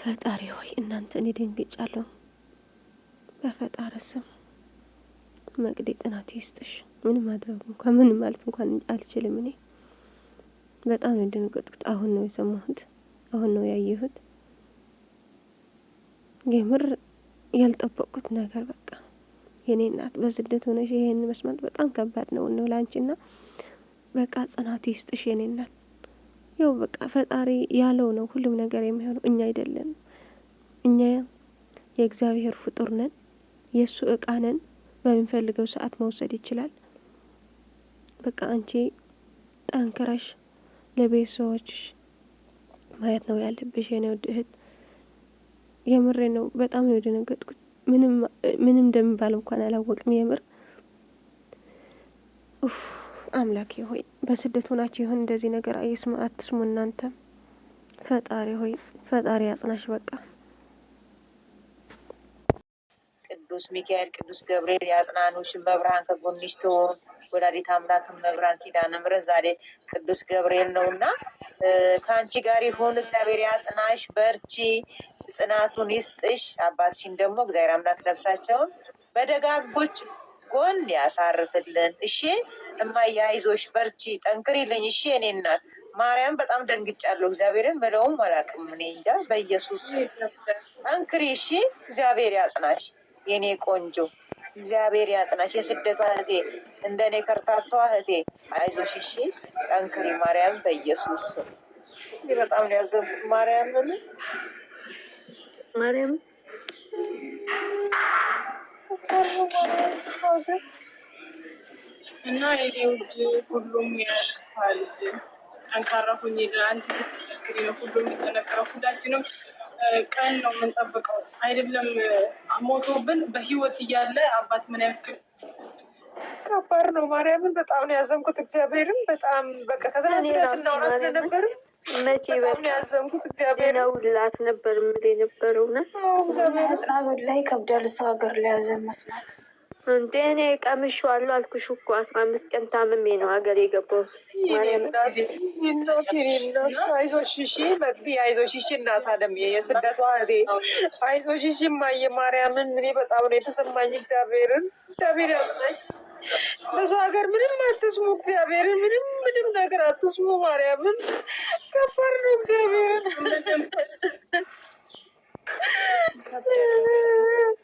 ፈጣሪ ሆይ እናንተ እኔ ደንግጫለሁ። በፈጣሪ ስም መቅዲ ጽናት ይስጥሽ። ምንም ማድረግ እንኳን ምንም ማለት እንኳን አልችልም። እኔ በጣም ነው ደንገጥኩት። አሁን ነው የሰማሁት፣ አሁን ነው ያየሁት። የምር ያልጠበቅኩት ነገር በቃ የኔ እናት በስደት ሆነሽ ይሄን መስማት በጣም ከባድ ነው ላንቺና በቃ ጽናት ይስጥሽ የኔ እናት። ያው በቃ ፈጣሪ ያለው ነው ሁሉም ነገር የሚሆነው፣ እኛ አይደለም። እኛ የእግዚአብሔር ፍጡር ነን፣ የእሱ እቃ ነን። በሚፈልገው ሰዓት መውሰድ ይችላል። በቃ አንቺ ጠንክረሽ ለቤተሰቦችሽ ማየት ነው ያለብሽ የኔ ውድ እህት። የምሬ ነው። በጣም ነው የደነገጥኩት። ምንም እንደሚባል እንኳን አላወቅም። የምር አምላኬ ሆይ በስደት ሆናችሁ ይሁን እንደዚህ ነገር አትስሙ እናንተ። ፈጣሪ ሆይ ፈጣሪ ያጽናሽ። በቃ ቅዱስ ሚካኤል ቅዱስ ገብርኤል ያጽናኑሽ። መብርሃን ከጎንሽ ትሆን። ወላዲተ አምላክ መብርሃን ኪዳነ ምሕረት ዛሬ ቅዱስ ገብርኤል ነውና ከአንቺ ጋር ይሁን። እግዚአብሔር ያጽናሽ፣ በርቺ፣ ጽናቱን ይስጥሽ። አባትሽን ደግሞ እግዚአብሔር አምላክ ነፍሳቸውን በደጋጎች ጎን ያሳርፍልን። እሺ እማዬ አይዞሽ፣ በርቺ፣ ጠንክሪልኝ። እሺ እኔ እናት ማርያም በጣም ደንግጫለሁ። እግዚአብሔርን ምለውም አላውቅም እኔ እንጃ። በኢየሱስ ጠንክሪ እሺ። እግዚአብሔር ያጽናሽ የኔ ቆንጆ፣ እግዚአብሔር ያጽናሽ። የስደቷ እህቴ፣ እንደኔ ከርታቷ እህቴ አይዞሽ እሺ፣ ጠንክሪ። ማርያም በኢየሱስ በጣም ነው ያዘንኩት። ማርያም እና የኔ ውድ ሁሉም ያልፋል። ጠንካራ ሁኚ። አንቺ ስትጠነክሪ ነው ሁሉም የሚጠነክረው። ሁላችንም ቀን ነው የምንጠብቀው አይደለም። ሞቶብን በህይወት እያለ አባት ምን ያክል ከባድ ነው። ማርያምን በጣም ነው ያዘንኩት። እግዚአብሔርን በጣም በቃ ከትናንት ድረስ እናውራ ስለነበርም መቼ በጣም ያዘንኩት። እግዚአብሔር ነው ላት ነበር ምን የነበረው ነው። እግዚአብሔር ጽናት ላይ ከብዳል። ሰው ሀገር ላይ ያዘን መስማት እንዴ እኔ ቀምሼዋለሁ አልኩሽ እኮ 15 ቀን ታምሜ ነው ሀገር የገባሁት። አይዞሽ እሺ መቅዲ፣ አይዞሽ እሺ እናት አለም የስደቷ እህቴ አይዞሽ እሺ እማዬ። ማርያምን እኔ በጣም ነው የተሰማኝ። እግዚአብሔር ያጽናሽ። ብዙ ሀገር ምንም አትስሙ። እግዚአብሔርን ምንም ነገር አትስሙ። ማርያምን ከባድ ነው። እግዚአብሔርን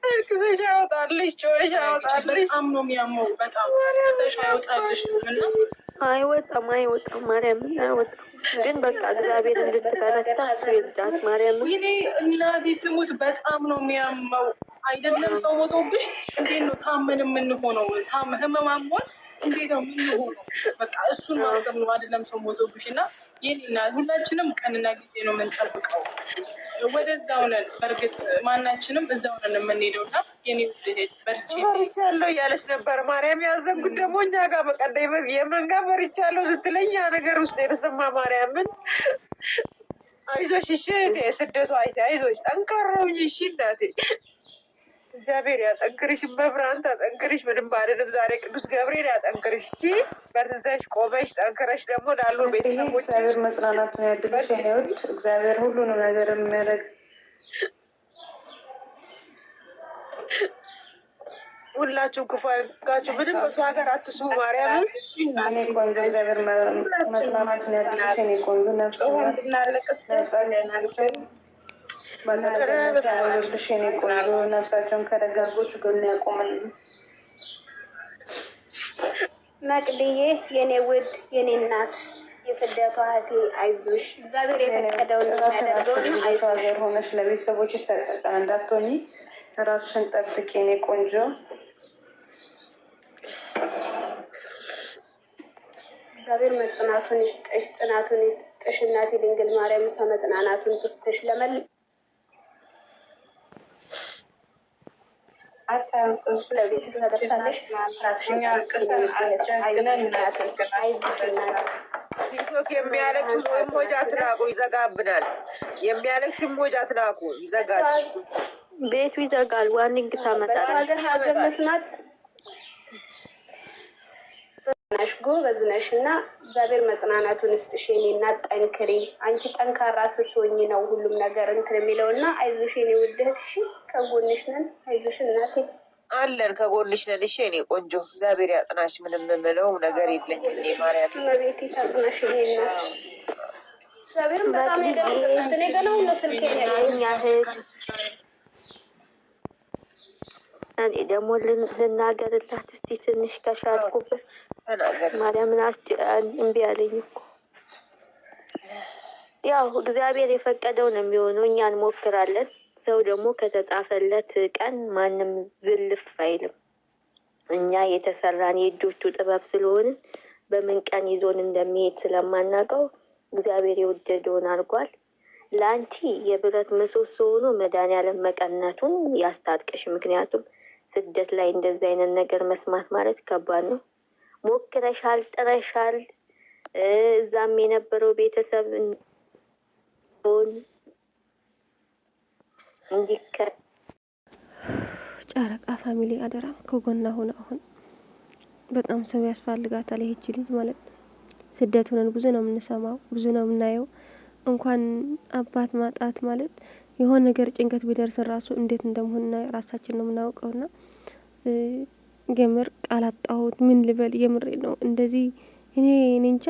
እርክሰሽ ያወጣልሽ፣ ጮሽ ያወጣልሽ። በጣም ነው የሚያመው። በጣም እርክሰሽ ያወጣልሽ እና አይወጣም ማርያምን አይወጣም። ግን በቃ እግዚአብሔር እንድትበረታ እሱ ይርዳት። ማርያምን ወይኔ እናቴ ትሙት። በጣም ነው የሚያመው። አይደለም ሰው ሞቶብሽ እንዴት ነው ታመን የምንሆነው? ህመማሞን እንዴት ነው የምንሆነው? በቃ እሱን ማሰብ ነው። አይደለም ሰው ሞቶብሽ እና ይህና ሁላችንም ቀንና ጊዜ ነው የምንጠብቀው። ወደዛው ነን። በእርግጥ ማናችንም እዛው ነን የምንሄደው እና የኔ ውድሄድ በርቼ ያለው እያለች ነበር። ማርያም ያዘንኩት ደግሞ እኛ ጋር በቀደም የመንጋ በርቻለሁ ስትለኝ ያ ነገር ውስጥ የተሰማ ማርያምን አይዞሽ እሺ እህቴ፣ ስደቱ አይዞሽ፣ ጠንካራውኝ እሺ እናቴ። እግዚአብሔር ያጠንክርሽ፣ መብራን ታጠንክርሽ። ምንም ባልንም ዛሬ ቅዱስ ገብርኤል ያጠንክርሽ። እሺ በርትተሽ ቆመሽ ጠንክረሽ ደግሞ ላሉ ቤተሰቦች እግዚአብሔር መጽናናቱን ያድርሽ። ኔውድ እግዚአብሔር ሁሉንም ነገር የሚያደርግ ሁላችሁ ክፉ ያጋችሁ። ምንም በሱ ሀገር አትስሙ። ማርያምን እኔ ቆንጆ እግዚአብሔር መጽናናቱን ያድርሽ። እኔ ቆንጆ ነፍስ ያሉልሽ የኔ ቆንጆ ነፍሳቸውን ከደጋጎች ጎን ያቆምን። መቅድዬ የኔ ውድ የኔ እናት የስደቷ እህቴ አይዞሽ፣ እግዚአብሔር የፈቀደውን ያደርገውን። ሰው ሀገር ሆነሽ ለቤተሰቦች ተጠቃ እንዳትሆኚ ራስሽን ጠብቂ የኔ ቆንጆ። እግዚአብሔር መጽናቱን ይስጥሽ፣ ጽናቱን ይስጥሽ እናቴ ድንግል ማርያም ሰው መጽናናቱን ትስጥሽ። ለቤተሰብ ደርሳለሽ። ራስሽን ቲክቶክ የሚያለቅስ ሞጃ ትላቁ ይዘጋብናል። የሚያለቅስ ሞጃ ትላቁ ይዘጋል፣ ቤቱ ይዘጋል። ዋርኒንግ ታመጣለች። ሀገር ሀዘን መስማት ናሽ ጎበዝ ነሽ እና እግዚአብሔር መጽናናቱን ይስጥሽ የኔ እናት። ጠንክሪ። አንቺ ጠንካራ ስትሆኝ ነው ሁሉም ነገር እንትን የሚለው እና አይዞሽ የኔ ውድ እህት። እሺ ከጎንሽ ነን። አይዞሽ እናቴ አለን፣ ከጎንሽ ነን። እሺ የኔ ቆንጆ እግዚአብሔር ያጽናሽ። ምንም የምለው ነገር የለኝም እኔ ማርያም። መቤቴ ታጽናሽ የኔ እናት። እግዚአብሔርም በጣም የገለጸት እኔ ገና ሁሉ ስልኬ ያህት እኔ ደግሞ ልናገርላት እስቲ ትንሽ ከሻልኩበት ማርያምን እምቢ አለኝ እኮ። ያው እግዚአብሔር የፈቀደው ነው የሚሆነው። እኛ እንሞክራለን። ሰው ደግሞ ከተጻፈለት ቀን ማንም ዝልፍ አይልም። እኛ የተሰራን የእጆቹ ጥበብ ስለሆንን በምን ቀን ይዞን እንደሚሄድ ስለማናውቀው እግዚአብሔር የወደደውን አድርጓል። ለአንቺ የብረት ምሰሶ ሆኖ መድኃኒዓለም መቀነቱን ያስታጥቅሽ። ምክንያቱም ስደት ላይ እንደዚህ አይነት ነገር መስማት ማለት ከባድ ነው። ሞክረሻል፣ ጥረሻል። እዛም የነበረው ቤተሰብ እንዲከ ጨረቃ ፋሚሊ አደራም ከጎና ሆነ። አሁን በጣም ሰው ያስፈልጋታል ይህች ልጅ ማለት ስደት ሆነን ብዙ ነው የምንሰማው፣ ብዙ ነው የምናየው። እንኳን አባት ማጣት ማለት የሆነ ነገር ጭንቀት ቢደርስ ራሱ እንዴት እንደምሆን ራሳችን ነው የምናውቀውና የምር ቃላት አጣሁት። ምን ልበል? የምሬ ነው። እንደዚህ እኔ እንጃ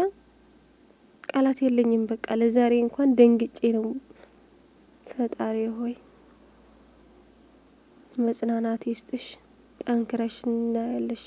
ቃላት የለኝም። በቃ ለዛሬ እንኳን ደንግጬ ነው። ፈጣሪ ሆይ መጽናናት ይስጥሽ፣ ጠንክረሽ እናያለሽ።